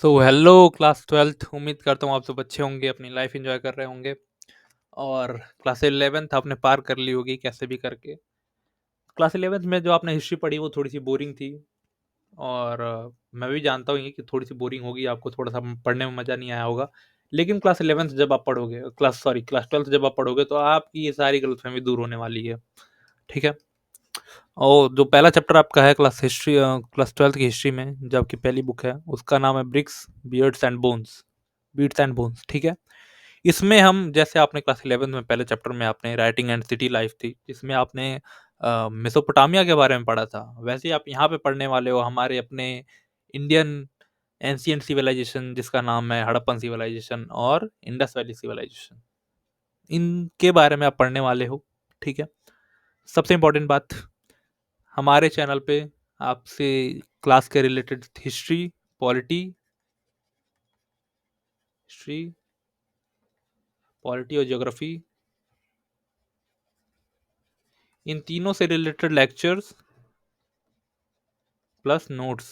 तो hello class 12th। उम्मीद करता हूँ आप सब अच्छे होंगे, अपनी लाइफ एंजॉय कर रहे होंगे। और क्लास 11th आपने पार कर ली होगी कैसे भी करके। क्लास 11th में जो आपने हिस्ट्री पढ़ी वो थोड़ी सी बोरिंग थी। और मैं भी जानता हूँ ये कि थोड़ी सी बोरिंग होगी, आपको थोड़ा सा पढ़ने में मज़ा नहीं आया होगा। लेकिन क्लास 11th जब आप पढ़ोगे, क्लास 12th जब आप पढ़ोगे तो आपकी ये सारी गलतफहमी दूर होने वाली है। ठीक है। और जो पहला चैप्टर आपका है क्लास 12th की हिस्ट्री में, जो आपकी पहली बुक है उसका नाम है ब्रिक्स, बीट्स एंड बोन्स। ठीक है। इसमें हम, जैसे आपने क्लास 11th में पहले चैप्टर में आपने राइटिंग एंड सिटी लाइफ थी, जिसमें आपने मेसोपोटामिया के बारे में पढ़ा था, वैसे ही आप यहाँ पे पढ़ने वाले हो हमारे अपने इंडियन एंशियंट सिविलाइजेशन, जिसका नाम है हड़प्पन सिविलाइजेशन और इंडस वैली सिविलाइजेशन। इनके बारे में आप पढ़ने वाले हो। ठीक है। सबसे इंपॉर्टेंट बात, हमारे चैनल पे आपसे क्लास के रिलेटेड हिस्ट्री पॉलिटी और ज्योग्राफी, इन तीनों से रिलेटेड लेक्चर्स प्लस नोट्स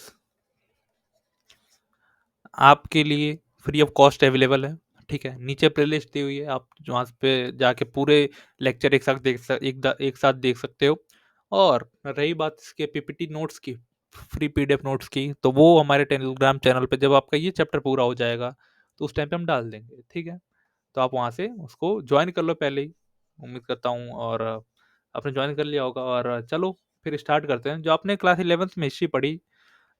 आपके लिए फ्री ऑफ कॉस्ट अवेलेबल है। ठीक है। नीचे प्लेलिस्ट दी हुई है, आप वहाँ पे जाके पूरे लेक्चर एक साथ देख सकते हो। और रही बात इसके पीपीटी नोट्स की, फ्री पीडीएफ नोट्स की, तो वो हमारे टेलीग्राम चैनल पे जब आपका ये चैप्टर पूरा हो जाएगा तो उस टाइम पे हम डाल देंगे। ठीक है। तो आप वहाँ से उसको ज्वाइन कर लो पहले ही, उम्मीद करता हूँ। और आपने ज्वाइन कर लिया होगा। और चलो फिर स्टार्ट करते हैं। जो आपने क्लास 11th में हिस्ट्री पढ़ी,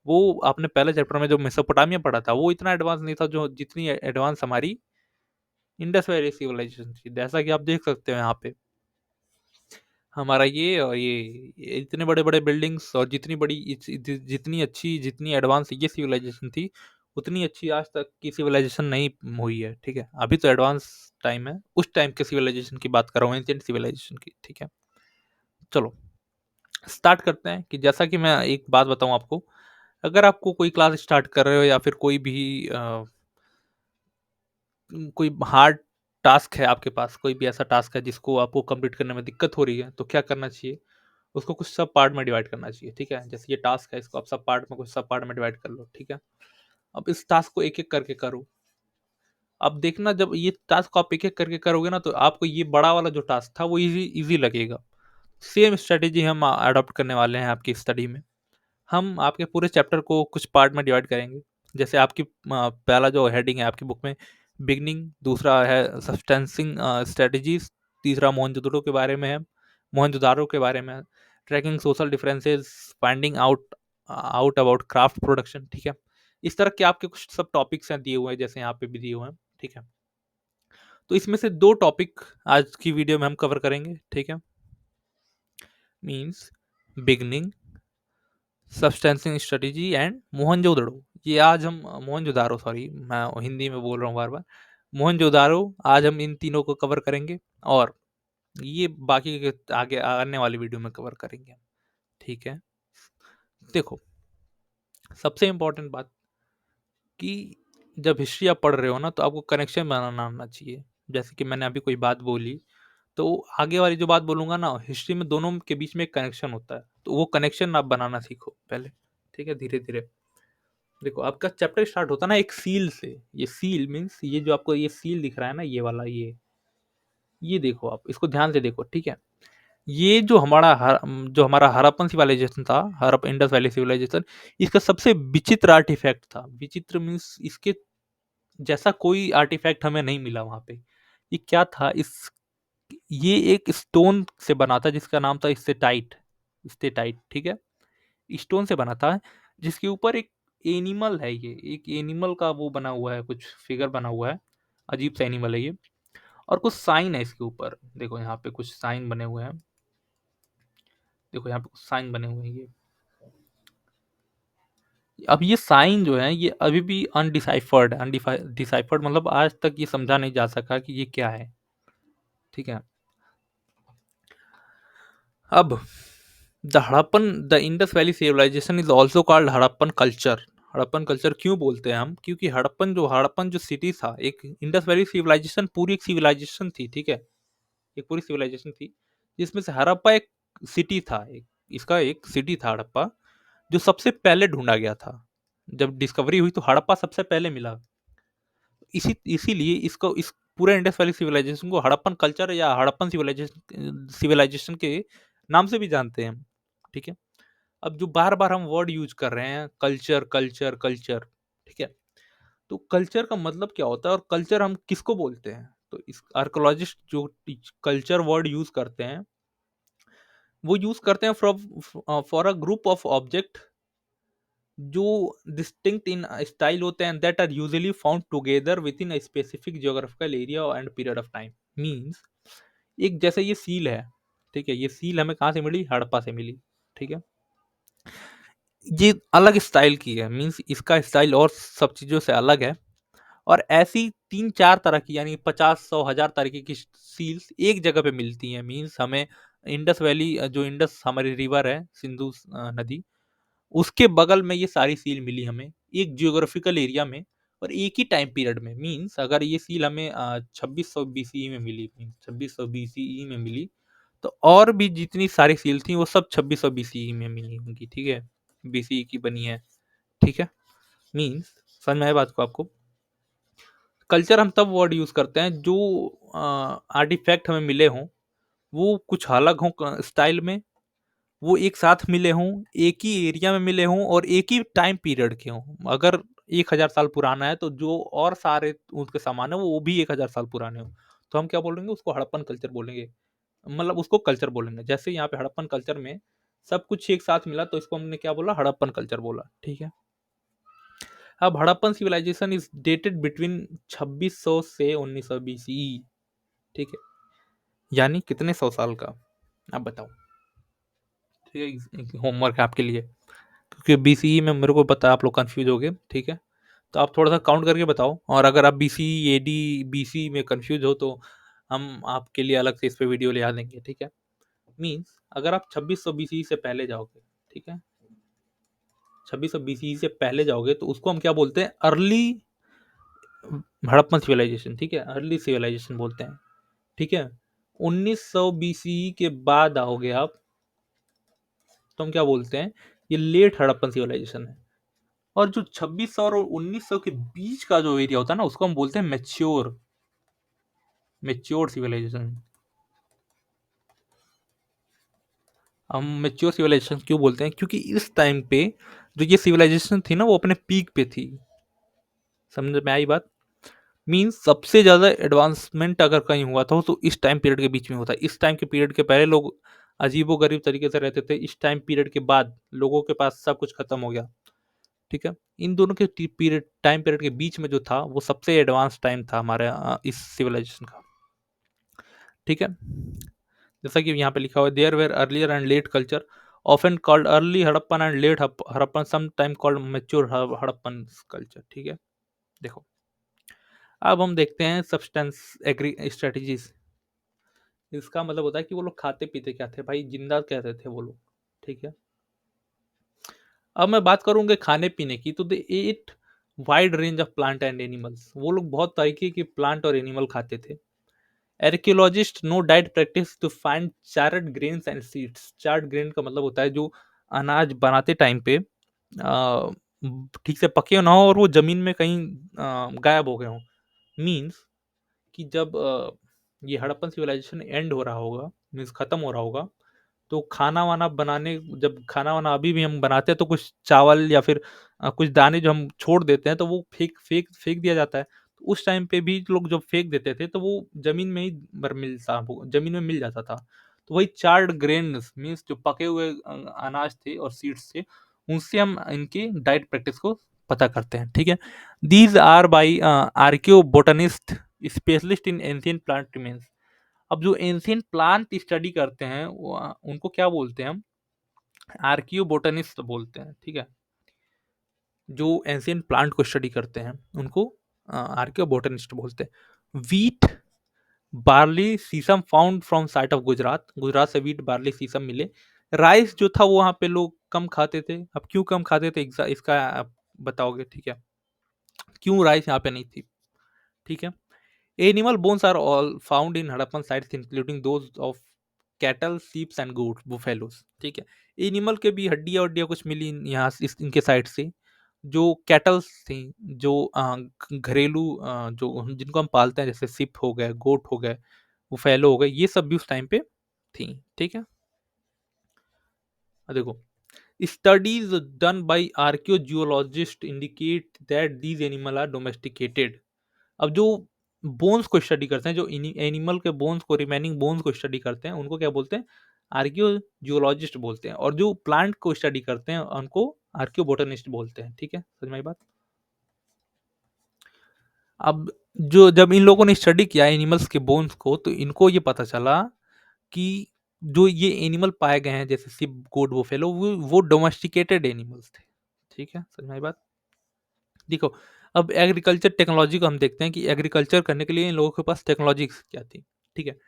वो आपने पहले चैप्टर में जो मेसोपोटामिया पढ़ा था वो इतना एडवांस नहीं था जो जितनी एडवांस हमारी इंडस वैली सिविलाइजेशन थी। जैसा कि आप देख सकते हो यहाँ पे हमारा ये और ये इतने बड़े बड़े बिल्डिंग्स, और जितनी अच्छी, जितनी एडवांस ये सिविलाइजेशन थी, उतनी अच्छी आज तक की सिविलाइजेशन नहीं हुई है। ठीक है। अभी तो एडवांस टाइम है, उस टाइम के सिविलाइजेशन की बात कर रहा हूँ, एंशिएंट सिविलाइजेशन की। ठीक है। चलो स्टार्ट करते हैं। कि जैसा कि मैं एक बात बताऊं आपको, अगर आपको कोई क्लास स्टार्ट कर रहे हो या फिर कोई हार्ड टास्क है आपके पास, कोई भी ऐसा टास्क है जिसको आपको कंप्लीट करने में दिक्कत हो रही है, तो क्या करना चाहिए, उसको कुछ सब पार्ट में डिवाइड करना चाहिए। ठीक है। जैसे ये टास्क है, इसको आप कुछ सब पार्ट में डिवाइड कर लो। ठीक है। अब इस टास्क को एक एक करके करो। अब देखना, जब ये टास्क को आप एक एक करके करोगे ना, तो आपको ये बड़ा वाला जो टास्क था वो इजी इजी लगेगा। सेम स्ट्रेटेजी हम अडॉप्ट करने वाले हैं आपकी स्टडी में। हम आपके पूरे चैप्टर को कुछ पार्ट में डिवाइड करेंगे। जैसे आपकी पहला जो हेडिंग है आपकी बुक में, बिगनिंग, दूसरा है सब्सटेंसिंग स्ट्रेटजीज, तीसरा मोहनजोदड़ो के बारे में है, मोहनजोदारो के बारे में है, tracking social differences, finding out out about craft production. ठीक है। इस तरह के आपके कुछ सब टॉपिक्स हैं दिए हुए हैं, जैसे यहाँ पे भी दिए हुए हैं। ठीक है। तो इसमें से दो टॉपिक आज की वीडियो में हम कवर करेंगे। ठीक है। Means beginning, subsistence strategy and Mohenjodaro. ये आज हम मोहनजोदारो, सॉरी मैं हिंदी में बोल रहा हूँ बार बार, मोहनजोदारो। आज हम इन तीनों को कवर करेंगे। और ये बाकी के आगे आने वाली वीडियो में कवर करेंगे। ठीक है। देखो, सबसे इम्पोर्टेंट बात कि जब हिस्ट्री आप पढ़ रहे हो ना, तो आपको कनेक्शन बनाना आना चाहिए। जैसे कि मैंने अभी कोई बात बोली, तो आगे वाली जो बात बोलूंगा ना, हिस्ट्री में दोनों के बीच में एक कनेक्शन होता है, तो वो कनेक्शन आप बनाना सीखो पहले। ठीक है। धीरे धीरे देखो, आपका चैप्टर स्टार्ट होता है ना एक सील से। ये सील मीन्स, ये जो आपको ये सील दिख रहा है ना, ये वाला, ये देखो, आप इसको ध्यान से देखो। ठीक है। ये जो हमारा हड़प्पन सिविलाइजेशन था, हड़प इंडस वैली सिविलाइजेशन, इसका सबसे विचित्र आर्टिफैक्ट था। विचित्र मीन्स इसके जैसा कोई आर्टिफैक्ट हमें नहीं मिला वहां पे। ये क्या था, इस ये एक स्टोन से बना था जिसका नाम था स्टेटाइट। ठीक है। स्टोन से बना था, जिसके ऊपर एक एनिमल है, ये एक एनिमल का वो बना हुआ है, कुछ फिगर बना हुआ है, अजीब सा एनिमल है ये। और कुछ साइन है इसके ऊपर, देखो यहाँ पे कुछ साइन बने हुए हैं। देखो यहाँ पे कुछ साइन बने हुए हैं ये। अब ये साइन जो है ये अभी भी अनडिसाइफर्ड, अनडिसाइफर्ड मतलब आज तक ये समझा नहीं जा सका कि ये क्या है। ठीक है। अब the Indus valley civilisation is also called Harappan culture. Harappan culture क्यों बोलते हैं हम, क्योंकि हड़प्पन जो सिटी था, एक इंडस वैली सिविलाइजेशन पूरी एक सिविलाइजेशन थी। ठीक है। एक पूरी सिविलाइजेशन थी, जिसमें से हड़प्पा एक सिटी था, इसका एक सिटी था हड़प्पा, जो सबसे पहले ढूंढा गया था। जब डिस्कवरी हुई तो हड़प्पा सबसे पहले मिला। इसीलिए इसको इस पूरे इंडस वैली सिविलाइजेशन को हड़प्पन कल्चर या हड़प्पन सिविलाइजेशन सिविलाइजेशन के नाम से भी जानते हैं हम। ठीक है। अब जो बार बार हम वर्ड यूज कर रहे हैं, कल्चर कल्चर कल्चर, ठीक है, तो कल्चर का मतलब क्या होता है और कल्चर हम किसको बोलते हैं? तो इस आर्कोलॉजिस्ट जो कल्चर वर्ड यूज करते हैं, वो यूज करते हैं from for a group of object जो डिस्टिंक्ट इन स्टाइल होते हैं, that are usually found together within a specific geographical area and period of time. Means एक जैसे ये सील है, ठीक है, ये सील हमें कहाँ से मिली? हड़प्पा से मिली। ठीक है। ये अलग स्टाइल की है, मींस इसका स्टाइल और सब चीजों से अलग है। और ऐसी 3-4 तरह की, यानी 50, 100, 1000 तरीके की सील्स एक जगह पे मिलती हैं। मींस हमें इंडस वैली, जो इंडस हमारी रिवर है, सिंधु नदी, उसके बगल में ये सारी सील मिली हमें एक जियोग्राफिकल एरिया में और एक ही टाइम पीरियड में। मींस अगर ये सील हमें 2600 बीसीई में मिली, मींस 2600 बीसीई में मिली, तो और भी जितनी सारी सील थी वो सब 2600 बीसीई में मिली होंगी। ठीक है, बीसीई की बनी है। ठीक है। मींस समझ में आया बात को आपको? कल्चर हम तब वर्ड यूज करते हैं जो आर्टिफैक्ट हमें मिले हों, वो कुछ अलग हों स्टाइल में, वो एक साथ मिले हों, एक ही एरिया में मिले हों और एक ही टाइम पीरियड के हों। अगर 1000 साल पुराना है तो जो और सारे उसके सामान है वो भी 1000 साल पुराने हों, तो हम क्या बोलेंगे? उसको हड़प्पन कल्चर बोलेंगे। मतलब उसको कल्चर बोलेंगे। जैसे यहाँ पे हड़प्पन कल्चर में सब कुछ एक साथ मिला तो इसको हमने क्या बोला? हड़प्पन कल्चर बोला। ठीक है। अब Harappan civilisation is dated between 2600 से 1900 बीसीई। ठीक है, यानी कितने 100 साल का? आप बताओ। ठीक है, होमवर्क है आपके लिए, क्योंकि बीसीई में मेरे को पता है आप लोग कंफ्यूज हो गए। ठीक है, तो आप थोड़ा सा काउंट करके बताओ, और अगर आप बीसीई एडी बीसी में कंफ्यूज हो तो हम आपके लिए अलग से इस पे वीडियो ले आ देंगे। ठीक है। मीन्स अगर आप 2600 बीसीई से पहले जाओगे, ठीक है, 2600 बीसीई से पहले जाओगे तो उसको हम क्या बोलते हैं? Early Harappan civilisation. ठीक है, अर्ली सिविलाइजेशन बोलते हैं। ठीक है। 1900 बीसीई के बाद आओगे आप तो हम क्या बोलते हैं? ये लेट हड़प्पन सिविलाइजेशन है। और जो 2600 और 1900 के बीच का जो एरिया होता है ना, उसको हम बोलते हैं मेच्योर, मेच्योर सिविलाइजेशन। हम मेच्योर सिविलाइजेशन क्यों बोलते हैं? क्योंकि इस टाइम पे जो ये सिविलाइजेशन थी ना, वो अपने पीक पे थी। समझ में आई बात? मीन्स सबसे ज्यादा एडवांसमेंट अगर कहीं हुआ था तो इस टाइम पीरियड के बीच में होता है। इस टाइम के पीरियड के पहले लोग अजीबो गरीब तरीके से रहते थे, इस टाइम पीरियड के बाद लोगों के पास सब कुछ खत्म हो गया। ठीक है। इन दोनों के पीरियड टाइम पीरियड के बीच में जो था वो सबसे एडवांस टाइम था हमारे इस सिविलाइजेशन का। ठीक है। जैसा कि यहाँ पे लिखा हुआ है, there were earlier and late culture often called early Harappan and late Harappan, some time called mature Harappan culture. ठीक है। देखो, अब हम देखते हैं सब्सटेंस एग्री स्ट्रेटजीज। इसका मतलब होता है कि वो लोग खाते पीते क्या थे भाई? जिंदा कैसे थे वो लोग? ठीक है। अब मैं बात करूंगे खाने पीने की, तो they ate wide range of plant and animals. वो लोग बहुत तरीके के प्लांट और एनिमल खाते थे। Archaeologist know diet practice to find charred grains and seeds. Charred grain का मतलब होता है जो अनाज बनाते टाइम पे ठीक से पके ना हो और वो जमीन में कहीं गायब हो गए हो। मीन्स कि जब ये हड़प्पन सिविलाइजेशन एंड हो रहा होगा, मीन्स खत्म हो रहा होगा, तो खाना वाना बनाने, जब खाना वाना अभी भी हम बनाते हैं तो कुछ चावल या फिर कुछ दाने जो हम छोड़ देते हैं तो वो फेंक फेंक फेंक दिया जाता है। तो उस टाइम पे भी लोग जब फेंक देते थे तो वो जमीन में ही जमीन में मिल जाता था। तो वही चार्ड ग्रेन्स मीन्स जो पके हुए अनाज थे और सीड्स थे, उनसे हम इनकी डाइट प्रैक्टिस को पता करते हैं। ठीक है। These are by archaeobotanist specialist in ancient plant remains. अब जो एंशियंट प्लांट स्टडी करते हैं उनको क्या बोलते हैं? हम आर्कियो बोटनिस्ट बोलते हैं। ठीक है। जो एंशियंट प्लांट को स्टडी करते हैं उनको आर्कियो बोटनिस्ट बोलते हैं। Wheat, barley, sesame found from site of Gujarat. Gujarat से वीट, बार्ली, सीसम मिले। राइस जो था वो वहाँ पे लोग कम खाते थे। अब क्यों कम खाते थे इसका आप बताओगे? ठीक है, क्यों राइस यहाँ पे नहीं थी? ठीक है। Animal bones are all found in Harappan sites including those of cattle, sheeps and goat, buffaloes. ठीक है। एनिमल के भी हड्डियां वड्डियां कुछ मिली यहाँ इनके साइड से। जो कैटल्स थी, जो घरेलू जो जिनको हम पालते हैं, जैसे सिप हो गए, गोट हो गए, बुफैलो हो गए, ये सब भी उस टाइम पे थी। ठीक है। देखो, studies done by archaeozoologist indicate that these animal are domesticated. अब जो बोन्स को स्टडी करते हैं, जो एनिमल के बोन्स को, रिमेनिंग बोन्स को स्टडी करते हैं, उनको क्या बोलते हैं? आर्कियोजियोलॉजिस्ट बोलते हैं। और जो प्लांट को स्टडी करते हैं उनको आर्कियोबोटनिस्ट बोलते हैं। ठीक है, समझ में आई बात? अब जो जब इन लोगों ने स्टडी किया एनिमल्स के बोन्स को, तो इनको ये पता चला कि जो ये एनिमल पाए गए हैं, जैसे सिप, गोट, बुफेलो, वो डोमेस्टिकेटेड एनिमल्स थे। ठीक है, समझ में आई बात? देखो, अब एग्रीकल्चर टेक्नोलॉजी को हम देखते हैं कि एग्रीकल्चर करने के लिए इन लोगों के पास टेक्नोलॉजी क्या थी। ठीक है।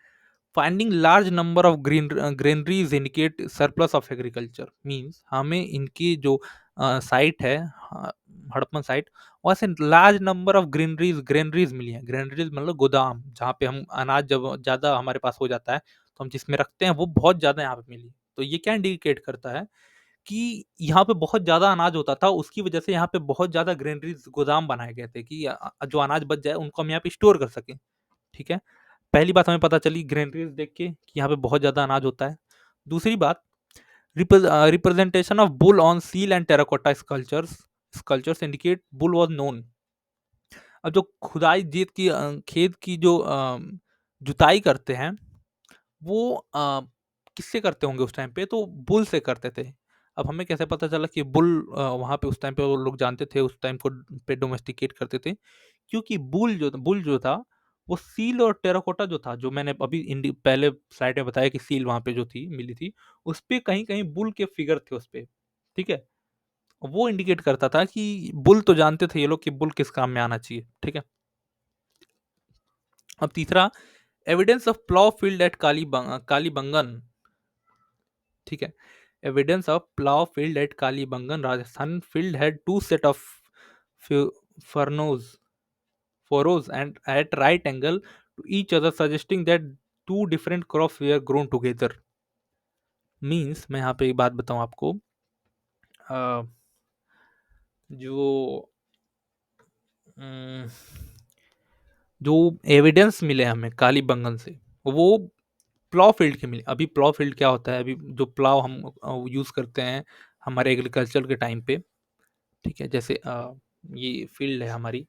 Finding large number of granaries indicate surplus of agriculture, means हमें इनकी जो साइट है, हड़प्पन साइट, वहाँ से लार्ज नंबर ऑफ ग्रेनरीज मिली है। ग्रेनरीज मतलब गोदाम, जहाँ पे हम अनाज जब ज़्यादा हमारे पास हो जाता है तो हम जिसमें रखते हैं, वो बहुत ज़्यादा यहाँ पे मिली। तो ये क्या इंडिकेट करता है कि यहाँ पे बहुत ज़्यादा अनाज होता था, उसकी वजह से यहाँ पे बहुत ज़्यादा ग्रेनरीज, गोदाम बनाए गए थे कि जो अनाज बच जाए उनको हम यहाँ पे स्टोर कर सकें। ठीक है। पहली बात हमें पता चली ग्रेनरीज देख के कि यहाँ पे बहुत ज़्यादा अनाज होता है। दूसरी बात, representation of bull on seal and terracotta sculptures indicate bull was known. अब जो खुदाई जीत की खेत की जो जुताई करते हैं, वो किससे करते होंगे उस टाइम पे? तो बुल से करते थे। अब हमें कैसे पता चला कि बुल वहाँ पे उस टाइम पे वो लोग जानते थे, उस टाइम को पे डोमेस्टिकेट करते थे? क्योंकि बुल जो था, वो सील और टेराकोटा जो था, जो मैंने अभी पहले स्लाइड में बताया कि सील वहाँ पे जो थी मिली थी, उस पे कहीं-कहीं बुल के फिगर थे उस पे। ठीक है? वो इंडिकेट करता था कि बुल तो जानते थे ये लोग कि बुल किस काम में आना चाहिए। ठीक है? अब तीसरा, evidence of plough field at Kalibangan. ठीक है। Evidence of plough field at Kalibangan Rajasthan field had two set of furrows furrows and at right angle to each other, suggesting that two different crops were grown together. Means मैं यहाँ पे एक बात बताऊँ आपको, अ, जो अम, जो एविडेंस मिले हमें कालीबंगन से, वो प्लाव फील्ड के मिले। अभी प्लाव फील्ड क्या होता है? अभी जो प्लाव हम यूज़ करते हैं हमारे एग्रीकल्चर के टाइम पे, ठीक है, जैसे ये फील्ड है हमारी,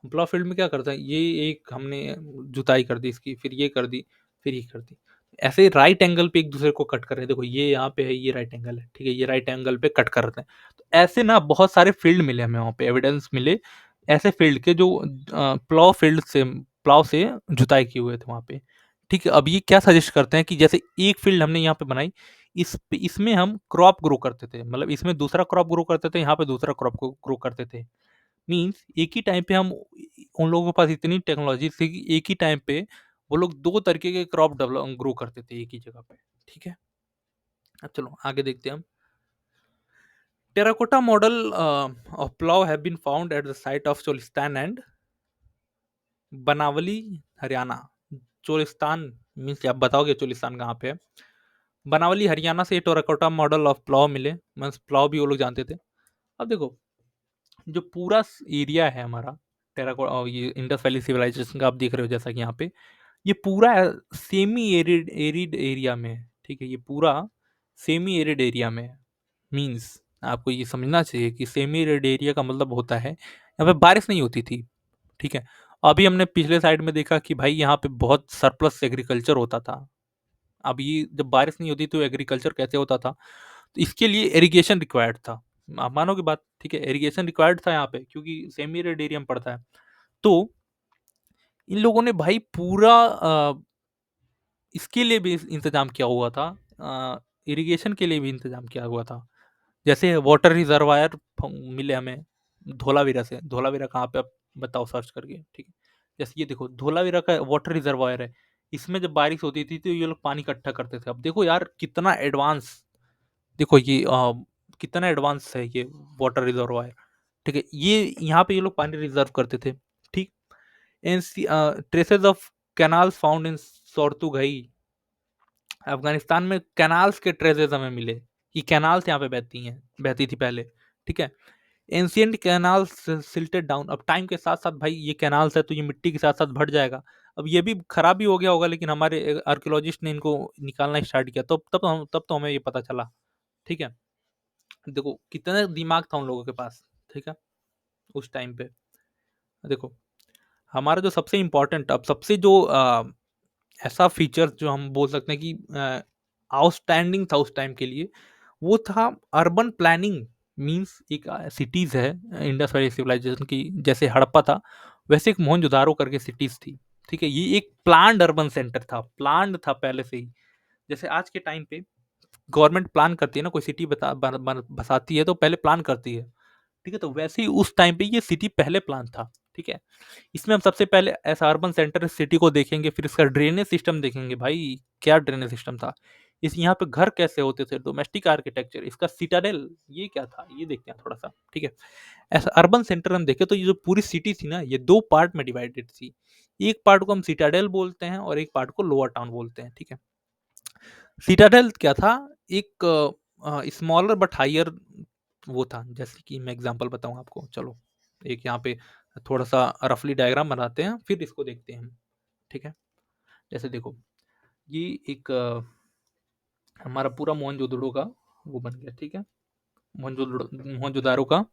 प्लाव फील्ड में क्या करता है, ये एक हमने जुताई कर दी इसकी, फिर ये कर दी, फिर ये कर दी, ऐसे राइट एंगल पे एक दूसरे को कट कर रहे हैं। देखो ये यहाँ पे है, ये राइट एंगल है, ठीक है, ये राइट एंगल पे कट कर रहे हैं। तो ऐसे ना बहुत सारे फील्ड मिले हमें वहाँ पे, एविडेंस मिले ऐसे फील्ड के जो प्लाव से जुताई किए हुए थे वहाँ पे। ठीक है। अब ये क्या सजेस्ट करते हैं कि जैसे एक फील्ड हमने यहाँ पे बनाई, इसमें हम क्रॉप ग्रो करते थे, मतलब इसमें दूसरा क्रॉप ग्रो करते थे, यहाँ पे दूसरा क्रॉप को ग्रो करते थे। मीन्स एक ही टाइम पे हम, उन लोगों के पास इतनी टेक्नोलॉजी थी कि एक ही टाइम पे वो लोग 2 तरीके के क्रॉप डेवलप ग्रो करते थे एक ही जगह पे। ठीक है? अब चलो आगे देखते हैं हम। Terracotta model of plough have been found at the site of Cholistan and Banawali, Haryana. Cholistan means आप बताओगे चोलिस्तान कहाँ पे है? बनावली हरियाणा से टेराकोटा मॉडल ऑफ प्लाव मिले। मीन्स प्लाव भी वो लोग जानते थे। अब देखो, जो पूरा एरिया है हमारा टेराकोटा, ये इंडस वैली सिविलाइजेशन का आप देख रहे हो, जैसा कि यहाँ पे ये पूरा सेमी एरिड एरिड एरिया में है। ठीक है, ये पूरा सेमी एरिड एरिया में है। मीन्स आपको ये समझना चाहिए कि सेमी एरिड एरिया का मतलब होता है यहाँ पे बारिश नहीं होती थी। ठीक है। अभी हमने पिछले साइड में देखा कि भाई यहाँ पे बहुत सरप्लस एग्रीकल्चर होता था। अब ये जब बारिश नहीं होती तो एग्रीकल्चर कैसे होता था? तो इसके लिए इरिगेशन रिक्वायर्ड था। आप मानोगे बात? ठीक है, इरिगेशन रिक्वायर्ड था यहाँ पे क्योंकि सेमी एरिड एरिया में पड़ता है। तो इन लोगों ने भाई पूरा इसके लिए भी इंतजाम किया हुआ था, इरिगेशन के लिए भी इंतजाम किया हुआ था। जैसे वाटर रिजर्वायर मिले हमें धोलावीरा से। धोलावीरा कहाँ पे, आप बताओ सर्च करके। ठीक है, जैसे ये देखो धोलावीरा का वाटर रिजर्वायर है। इसमें जब बारिश होती थी तो ये लोग पानी इकट्ठा करते थे। अब देखो यार कितना एडवांस, देखो ये कितना एडवांस है ये वाटर रिजर्वायर। ठीक है, ये यहाँ पे ये लोग पानी रिजर्व करते थे। ठीक। Traces of canals found in Shortugai. Afghanistan में कैनाल्स के ट्रेजेस हमें मिले कि कैनाल्स यहाँ पे बहती थी पहले। ठीक है। Ancient canals silted down. अब टाइम के साथ साथ भाई ये कैनाल्स है तो ये मिट्टी के साथ साथ भट जाएगा। अब ये भी खराब भी हो गया होगा, लेकिन हमारे आर्कियोलॉजिस्ट ने इनको निकालना स्टार्ट किया, तब तो हमें ये पता चला। ठीक है, देखो कितना दिमाग था उन लोगों के पास। ठीक है, उस टाइम पे देखो, हमारा जो सबसे इम्पोर्टेंट, अब सबसे जो ऐसा फीचर जो हम बोल सकते हैं कि आउटस्टैंडिंग था उस टाइम के लिए, वो था अर्बन प्लानिंग। मींस एक सिटीज है इंडस वैली सिविलाइजेशन की, जैसे हड़प्पा था वैसे एक मोहनजोदारो करके सिटीज थी। ठीक है, ये एक प्लान्ड अर्बन सेंटर था, प्लान्ड था पहले से ही। जैसे आज के टाइम पे गवर्नमेंट प्लान करती है ना, कोई सिटी बसाती है तो पहले प्लान करती है। ठीक है, तो वैसे ही उस टाइम पे ये सिटी पहले प्लान था। ठीक है, इसमें हम सबसे पहले ऐसा अर्बन सेंटर सिटी को देखेंगे, फिर इसका ड्रेनेज सिस्टम देखेंगे। भाई क्या ड्रेनेज सिस्टम था, इस यहाँ पे घर कैसे होते थे, डोमेस्टिक आर्किटेक्चर, इसका सिटाडेल ये क्या था, ये देखते हैं थोड़ा सा। ठीक है, ऐसा अर्बन सेंटर हम देखें तो ये जो पूरी सिटी थी ना, ये दो पार्ट में डिवाइडेड थी। एक पार्ट को हम सिटाडेल बोलते हैं और एक पार्ट को लोअर टाउन बोलते हैं। ठीक है, सिटाडेल क्या था, एक स्मॉलर बट हायर वो था। जैसे कि मैं एग्जांपल बताऊं आपको, चलो एक यहाँ पे थोड़ा सा रफली डायग्राम बनाते हैं, फिर इसको देखते हैं हम। ठीक है, जैसे देखो, ये एक हमारा पूरा मोहनजोदड़ो का वो बन गया। ठीक है, मोहनजोदारो का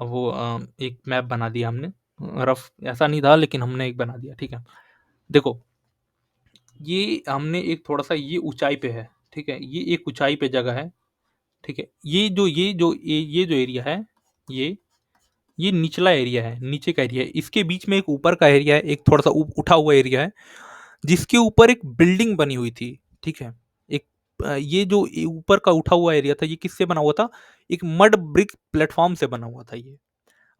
वो एक मैप बना दिया हमने। रफ ऐसा नहीं था, लेकिन हमने एक बना दिया। ठीक है, देखो ये हमने एक थोड़ा सा ये ऊंचाई पे है। ठीक है, ये एक ऊंचाई पे जगह है। ठीक है, ये जो एरिया है, ये ये निचला एरिया है, नीचे का एरिया है। इसके बीच में एक ऊपर का एरिया है, एक थोड़ा सा उठा हुआ एरिया है, जिसके ऊपर एक बिल्डिंग बनी हुई थी। ठीक है, एक ये जो ऊपर का उठा हुआ एरिया था, ये किससे बना हुआ था, एक मड ब्रिक प्लेटफॉर्म से बना हुआ था ये।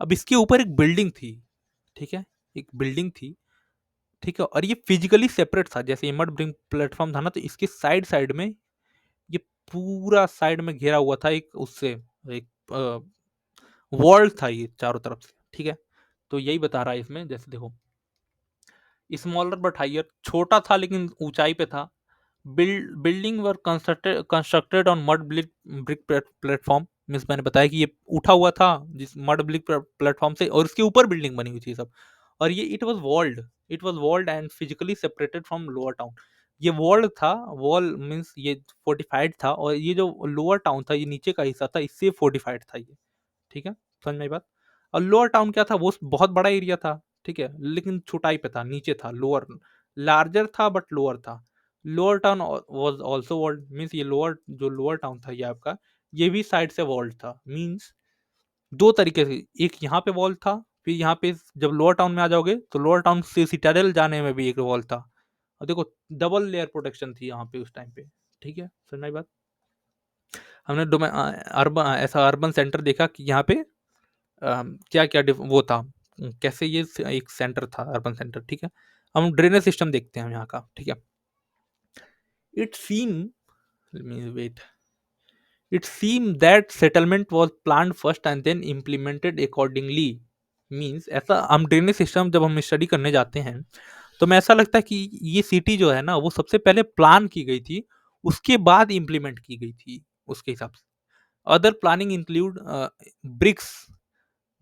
अब इसके ऊपर एक बिल्डिंग थी। ठीक है, एक बिल्डिंग थी। ठीक है, और ये फिजिकली सेपरेट था। जैसे ये मड ब्रिक प्लेटफॉर्म था ना, तो इसके साइड साइड में ये पूरा साइड में घेरा हुआ था एक उससे, एक वर्ल्ड था ये चारों तरफ से। ठीक है, तो यही बता रहा है इसमें। जैसे देखो, स्मॉलर बट हाइयर, छोटा था लेकिन ऊंचाई पे था। Building were constructed on mud brick platform. Means मैंने बताया कि ये उठा हुआ था जिस मड ब्रिक प्लेटफॉर्म से, और इसके ऊपर बिल्डिंग बनी हुई थी सब। और ये it was walled and physically separated from lower town. ये वॉल्ड था, वॉल मीन्स ये फोर्टिफाइड था, और ये जो लोअर टाउन था, ये नीचे का हिस्सा था, इससे फोर्टिफाइड था ये। ठीक है, समझ में आई बात। और लोअर टाउन क्या था, वो बहुत बड़ा एरिया था। ठीक है, लेकिन छोटाई पे था, नीचे था, लोअर, लार्जर था बट लोअर था। Lower town was also walled. Means ये लोअर टाउन था ये आपका, ये भी साइड से वॉल्ड था। मींस दो तरीके से, एक यहाँ पे वॉल था, फिर यहाँ पे जब लोअर टाउन में आ जाओगे तो लोअर टाउन से सिटाडेल जाने में भी एक वॉल था। और देखो डबल लेयर प्रोटेक्शन थी यहाँ पे उस टाइम पे। ठीक है, समझ में आई बात। हमने अर्बन, ऐसा अर्बन सेंटर देखा कि यहाँ पे क्या क्या वो था, कैसे ये एक सेंटर था, अर्बन सेंटर। ठीक है, हम ड्रेनेज सिस्टम देखते हैं हम यहाँ का। ठीक है, it seem wait it seem that settlement was planned first and then implemented accordingly. Means ऐसा, हम ड्रेनेज सिस्टम जब हम स्टडी करने जाते हैं तो हमें ऐसा लगता है कि ये सिटी जो है ना, वो सबसे पहले प्लान की गई थी, उसके बाद इम्प्लीमेंट की गई थी उसके हिसाब से। Other planning include bricks.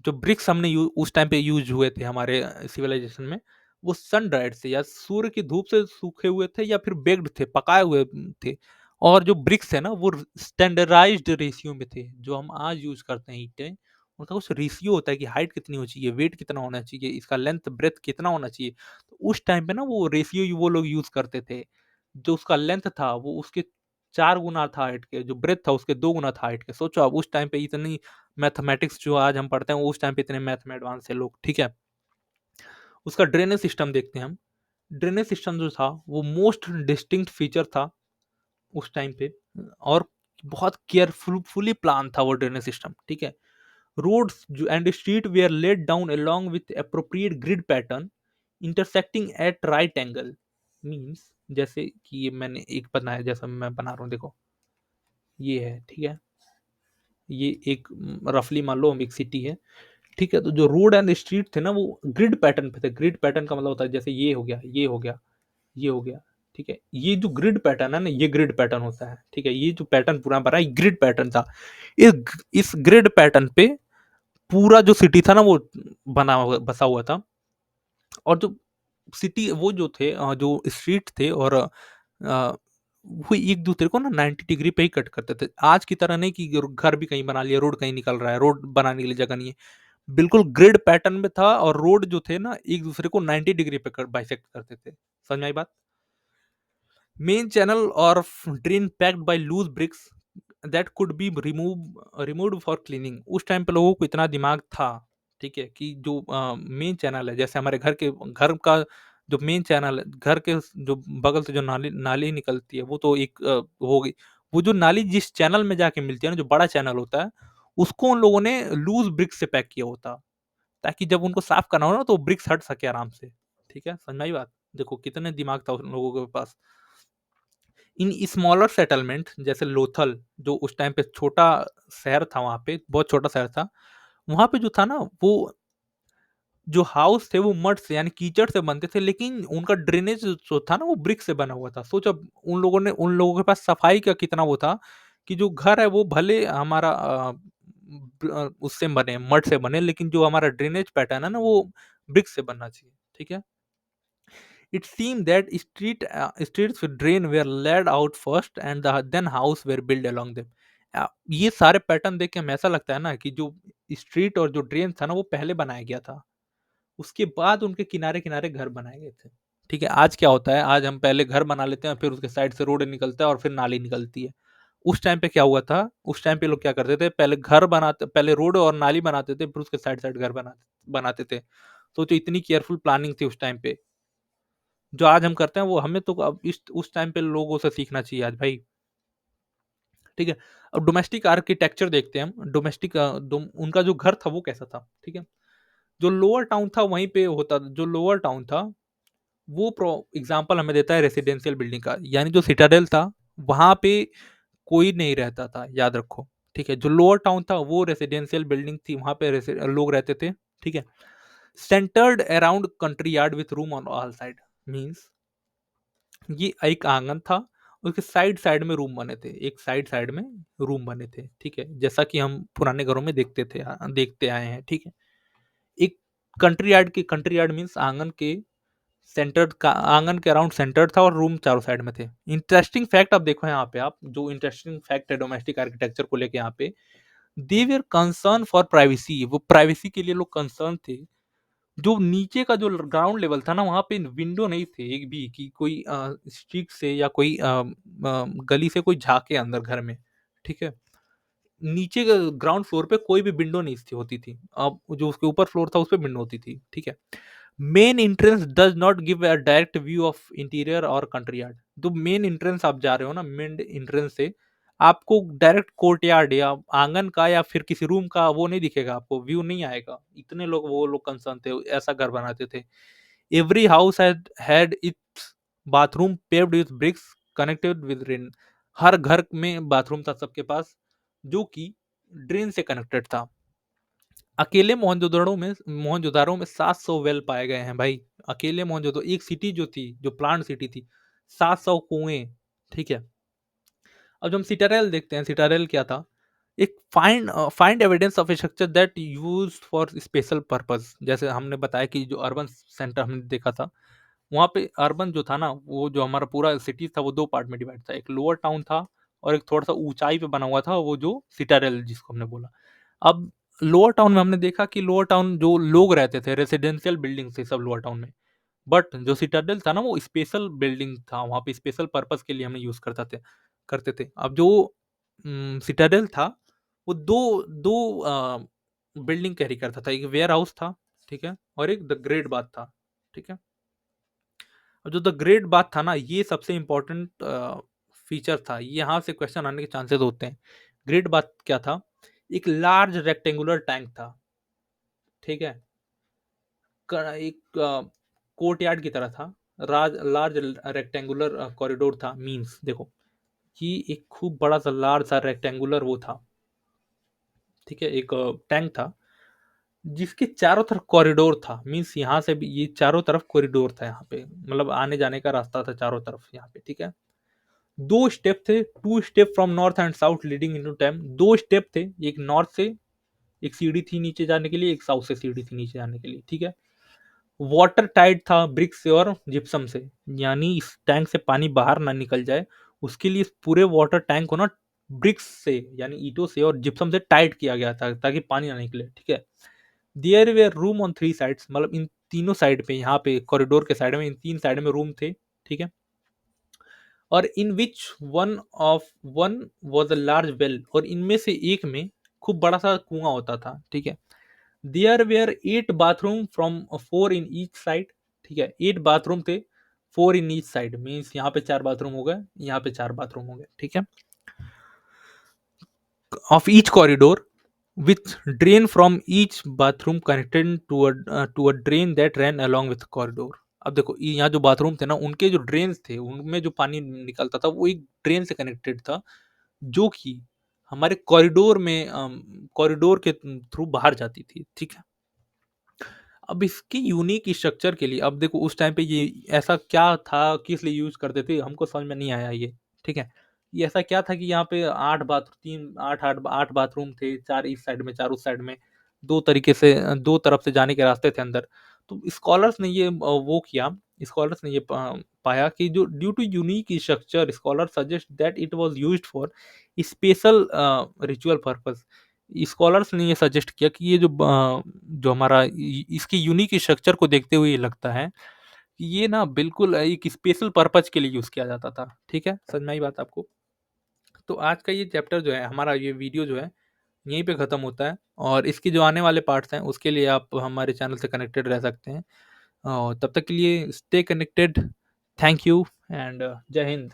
जो ब्रिक्स हमने उस टाइम पे यूज हुए थे हमारे सिविलाइजेशन में, वो सन ड्राइड से या सूर्य की धूप से सूखे हुए थे, या फिर बेक्ड थे, पकाए हुए थे। और जो ब्रिक्स है ना, वो स्टैंडर्डाइज्ड रेशियो में थे। जो हम आज यूज करते हैं ईंटें, उनका कुछ रेशियो होता है कि हाइट कितनी होनी चाहिए, वेट कितना होना चाहिए, इसका लेंथ ब्रेथ कितना होना चाहिए। तो उस टाइम पे ना वो रेशियो वो लोग यूज करते थे। जो उसका लेंथ था वो उसके 4 गुना था हाइट के, जो ब्रेथ था उसके 2 गुना था हाइट के। सोचो आप, उस टाइम पे इतनी मैथमेटिक्स जो आज हम पढ़ते हैं, उस टाइम पे इतने मैथ में एडवांस है लोग। ठीक है, उसका ड्रेनेज सिस्टम देखते हैं हम। ड्रेनेज सिस्टम जो था वो मोस्ट डिस्टिंक्ट फीचर था उस टाइम पे, और बहुत केयरफुली प्लान था वो ड्रेनेज सिस्टम। ठीक है, roads and street were laid down along with appropriate grid pattern intersecting at right angle. Means जैसे कि ये मैंने एक बनाया, जैसा मैं बना रहा हूँ, देखो ये है। ठीक है, ये एक रफली मान लो हम एक सिटी है। ठीक है, तो जो रोड एंड स्ट्रीट थे ना, वो ग्रिड पैटर्न पे थे। ग्रिड पैटर्न का मतलब होता है जैसे ये हो गया, ये हो गया, ये हो गया। ठीक है, ये जो ग्रिड पैटर्न है ना, ये ग्रिड पैटर्न होता है। ठीक है, ये जो पैटर्न पूरा बना है, ग्रिड पैटर्न था। इस ग्रिड पैटर्न पे पूरा जो सिटी था ना वो बना हुआ बसा हुआ था। और जो सिटी वो जो थे जो स्ट्रीट थे और वो एक दूसरे को ना 90 डिग्री पे ही कट करते थे। आज की तरह नहीं कि घर भी कहीं बना लिया, रोड कहीं निकल रहा है, रोड बनाने के लिए जगह नहीं है। बिल्कुल ग्रिड पैटर्न में था और रोड जो थे ना एक दूसरे को 90 डिग्री पे बाइसेक्ट करते थे। समझ में आई बात? मेन चैनल और drain packed by loose bricks that could be removed for cleaning. उस टाइम पे लोगों को इतना दिमाग था, ठीक है, कि जो मेन चैनल है, जैसे हमारे घर का जो मेन चैनल है, घर के जो बगल से जो नाली नाली निकलती है वो तो एक हो गई। वो जो नाली जिस चैनल में जाके मिलती है ना, जो बड़ा चैनल होता है, उसको उन लोगों ने लूज ब्रिक्स से पैक किया होता, ताकि जब उनको साफ करना हो ना तो ब्रिक्स हट सके आराम से। ठीक है, समझ में आई बात? देखो कितने दिमाग था उन लोगों के पास। इन स्मॉलर सेटलमेंट जैसे लोथल, जो उस टाइम पे छोटा शहर था, वहाँ पे बहुत छोटा शहर था, वहाँ पे जो था ना वो जो हाउस थे वो मड से यानी कीचड़ से बनते थे, लेकिन उनका ड्रेनेज जो था ना वो ब्रिक से बना हुआ था। सोचो अब उन लोगों के पास सफाई का कितना वो था, कि जो घर है वो भले हमारा उससे बने, मड से बने, लेकिन जो हमारा ड्रेनेज पैटर्न है ना वो ब्रिक से बनना चाहिए। ठीक है। It seemed that streets with drain were laid out first and then house were built along them. ये सारे पैटर्न देख के हमें ऐसा लगता है ना कि जो स्ट्रीट और जो ड्रेन था ना वो पहले बनाया गया था, उसके बाद उनके किनारे किनारे घर बनाए गए थे। ठीक है, आज क्या होता है, आज हम पहले घर बना लेते हैं, फिर उसके साइड से रोड निकलता है और फिर नाली निकलती है। उस टाइम पे क्या हुआ था, उस टाइम पे लोग क्या करते थे, पहले रोड और नाली बनाते थे, फिर उसके साइड साइड घर बनाते थे। तो जो इतनी केयरफुल प्लानिंग थी उस टाइम पे, जो आज हम करते हैं वो हमें तो अब इस उस टाइम पे लोगों से सीखना चाहिए आज भाई। ठीक है। अब डोमेस्टिक आर्किटेक्चर देखते हैं हम। उनका जो घर था वो कैसा था, ठीक है। जो लोअर टाउन था वहीं पे होता, जो लोअर टाउन था वो प्रो एग्जाम्पल हमें देता है रेसिडेंशियल बिल्डिंग का, यानी जो सिटाडेल था वहां पे कोई नहीं रहता था, याद रखो। ठीक है, जो लोअर टाउन था वो रेसिडेंशियल बिल्डिंग थी, वहां पे लोग रहते थे। ठीक है। Centred around country yard with room on all side, means ये एक आंगन था, उसके साइड साइड में रूम बने थे, एक साइड साइड में रूम बने थे। ठीक है, जैसा कि हम पुराने घरों में देखते आए हैं। ठीक है। एक कंट्री यार्ड मीन्स आंगन के अराउंड सेंटर था और रूम चारों साइड में थे। इंटरेस्टिंग फैक्ट आप देखो यहाँ पे, आप जो इंटरेस्टिंग फैक्ट है डोमेस्टिक आर्किटेक्चर को लेके यहाँ पे, दे वर कंसर्न फॉर प्राइवेसी, वो प्राइवेसी के लिए लोग कंसर्न थे। जो नीचे का जो ग्राउंड लेवल था ना वहाँ पे विंडो नहीं थे एक भी, कि कोई स्ट्रीट से या कोई गली से कोई झाके अंदर घर में। ठीक है। नीचे ग्राउंड फ्लोर पे कोई भी विंडो नहीं थी होती थी, अब जो उसके ऊपर फ्लोर था उस पे विंडो होती थी। ठीक है। Main entrance does not give a direct view of interior और कंट्री यार्ड। जो मेन एंट्रेंस आप जा रहे हो ना, मेन एंट्रेंस से आपको डायरेक्ट कोर्ट यार्ड या आंगन का या फिर किसी रूम का वो नहीं दिखेगा, आपको व्यू नहीं आएगा। इतने लोग वो लोग कंसर्न थे, ऐसा घर बनाते थे। Every house had its bathroom paved with bricks connected with drain. हर घर में बाथरूम था सबके पास, जो कि ड्रेन से कनेक्टेड था। अकेले मोहनजोदाड़ो में 700 वेल पाए गए हैं भाई। अकेले मोहनजोदड़ो, एक सिटी जो थी, जो प्लांट सिटी थी, 700 कुएं। ठीक है। अब जब हम सिटारेल देखते हैं, सिटारेल क्या था, एक find evidence of A structure that used for special purpose. जैसे हमने बताया कि जो अर्बन सेंटर हमने देखा था, वहाँ पे अर्बन जो था ना, वो जो हमारा पूरा सिटी था वो दो पार्ट में डिवाइड था, एक लोअर टाउन था और एक थोड़ा सा ऊंचाई पे बना हुआ था, वो जो सिटाडेल जिसको हमने बोला। अब लोअर टाउन में हमने देखा कि लोअर टाउन जो लोग रहते थे, रेसिडेंशियल बिल्डिंग थे सब लोअर टाउन में। बट जो सिटाडेल था ना वो स्पेशल बिल्डिंग था, वहाँ पे स्पेशल पर्पस के लिए हमने यूज करते थे। अब जो सिटाडेल था वो दो दो बिल्डिंग कैरी करता था, एक वेयर हाउस था, ठीक है, और एक द ग्रेट बाथ था। ठीक है। और जो द ग्रेट बाथ था ना, ये सबसे इंपॉर्टेंट फीचर था, यहाँ से क्वेश्चन आने के चांसेस होते हैं। ग्रेट बाथ क्या था, एक लार्ज रेक्टेंगुलर टैंक था। ठीक है। एक कोर्ट यार्ड की तरह था, लार्ज रेक्टेंगुलर कॉरिडोर था, मीन्स देखो कि एक खूब बड़ा सा लार्ज सा रेक्टेंगुलर वो था। ठीक है, एक टैंक था जिसके चारों तरफ कॉरिडोर था, मीन्स यहाँ से भी ये चारों तरफ कॉरिडोर था, यहाँ पे मतलब आने जाने का रास्ता था चारों तरफ यहाँ पे। ठीक है। दो स्टेप थे, two step from north and south leading into tank. दो स्टेप थे, एक नॉर्थ से एक सीढ़ी थी नीचे जाने के लिए, एक साउथ से सीढ़ी थी नीचे जाने के लिए, ठीक है। वाटर टाइट था ब्रिक्स से और जिप्सम से, यानी इस टैंक से पानी बाहर ना निकल जाए, उसके लिए इस पूरे वाटर टैंक को ना ब्रिक्स से यानी ईंटों से और जिप्सम से टाइट किया गया था ताकि पानी ना निकले, ठीक है। There were room on three sides, मतलब इन तीनों साइड पे, यहाँ पे कॉरिडोर के साइड में इन तीन साइड में रूम थे, ठीक है। और in which one was a large well, और इनमें से एक में खूब बड़ा सा कुआं होता था, ठीक है। There were 8 bathroom from 4 in each side, ठीक है। 8 बाथरूम थे, 4 इन ईच साइड मीन्स यहाँ पे 4 बाथरूम हो गए, यहाँ पे 4 बाथरूम हो गए, ठीक है। Of each corridor with drain from each bathroom connected to a drain that ran along with corridor। अब देखो यहाँ जो बाथरूम थे ना, उनके जो ड्रेन्स थे उनमें जो पानी निकलता था वो एक ड्रेन से कनेक्टेड था, जो कि हमारे कॉरिडोर में कॉरिडोर के थ्रू बाहर जाती थी, ठीक है। अब इसकी यूनिक स्ट्रक्चर के लिए, अब देखो उस टाइम पे ये ऐसा क्या था, किस लिए यूज करते थे, हमको समझ में नहीं आया ये, ठीक है। ये ऐसा क्या था कि यहाँ पे 8 बाथ 3 8 8 8 बाथरूम थे, 4 इस साइड में 4 उस साइड में, दो तरीके से दो तरफ से जाने के रास्ते थे अंदर। तो स्कॉलर्स ने ये वो किया, स्कॉलर्स ने ये पाया कि जो due to unique structure, scholar suggest that it was used for special ritual purpose. Scholars ने ये सजेस्ट किया कि ये जो हमारा इसकी यूनिक स्ट्रक्चर को देखते हुए ये लगता है कि ये ना बिल्कुल एक स्पेशल पर्पज के लिए यूज किया जाता था, ठीक है। समझ में आई बात आपको? तो आज का ये चैप्टर जो है, हमारा ये वीडियो जो है, यहीं पे खत्म होता है, और इसके जो आने वाले पार्ट्स हैं उसके लिए आप हमारे चैनल से कनेक्टेड रह सकते हैं, और तब तक के लिए stay connected. Thank you and जय हिंद।